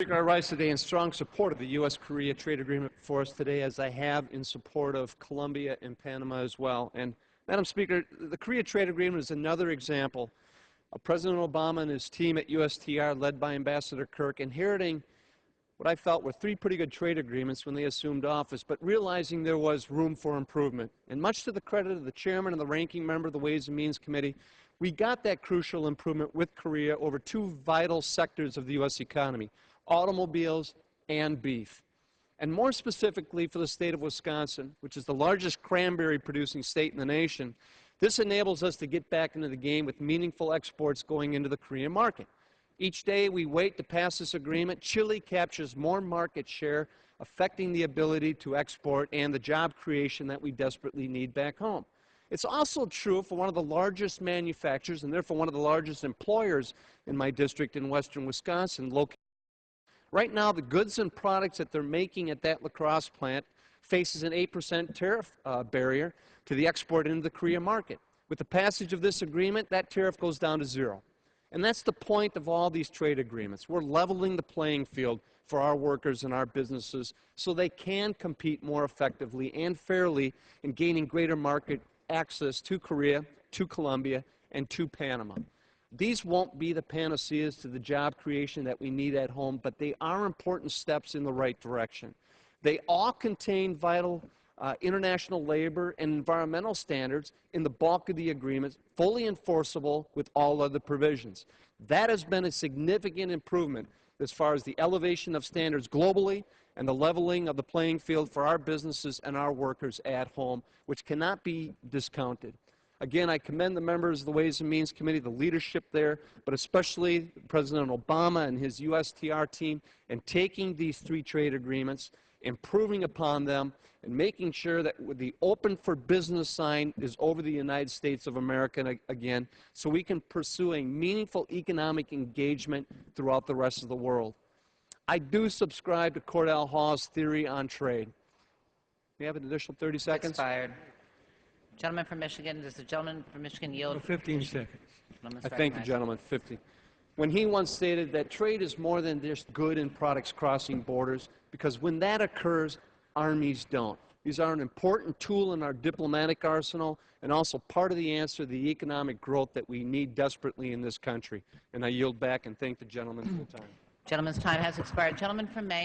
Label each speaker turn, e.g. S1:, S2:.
S1: Speaker, I rise today in strong support of the U.S.-Korea trade agreement before us today, as I have in support of Colombia and Panama as well. And, Madam Speaker, the Korea trade agreement is another example of President Obama and his team at USTR, led by Ambassador Kirk, inheriting what I felt were three pretty good trade agreements when they assumed office, but realizing there was room for improvement. And much to the credit of the chairman and the ranking member of the Ways and Means Committee, we got that crucial improvement with Korea over two vital sectors of the U.S. economy: automobiles and beef. And more specifically for the state of Wisconsin, which is the largest cranberry producing state in the nation, this enables us to get back into the game with meaningful exports going into the Korean market. Each day we wait to pass this agreement, Chile captures more market share, affecting the ability to export and the job creation that we desperately need back home. It's also true for one of the largest manufacturers and therefore one of the largest employers in my district in western Wisconsin. Right now, the goods and products that they're making at that La Crosse plant faces an 8% tariff barrier to the export into the Korea market. With the passage of this agreement, that tariff goes down to 0. And that's the point of all these trade agreements. We're leveling the playing field for our workers and our businesses so they can compete more effectively and fairly in gaining greater market access to Korea, to Colombia, and to Panama. These won't be the panaceas to the job creation that we need at home, but they are important steps in the right direction. They all contain vital international labor and environmental standards in the bulk of the agreements, fully enforceable with all other provisions. That has been a significant improvement as far as the elevation of standards globally and the leveling of the playing field for our businesses and our workers at home, which cannot be discounted. Again, I commend the members of the Ways and Means Committee, the leadership there, but especially President Obama and his USTR team in taking these three trade agreements, improving upon them, and making sure that the open for business sign is over the United States of America again, so we can pursue a meaningful economic engagement throughout the rest of the world. I do subscribe to Cordell Hall's theory on trade. We have an additional 30 seconds?
S2: Expired. Gentleman from Michigan, does the gentleman from Michigan yield?
S3: 15 seconds.
S1: I thank the gentleman. 50. When he once stated that trade is more than just good and products crossing borders, because when that occurs, armies don't. These are an important tool in our diplomatic arsenal and also part of the answer to the economic growth that we need desperately in this country. And I yield back and thank the gentleman for the time.
S2: Gentleman's time has expired. Gentleman from Maine.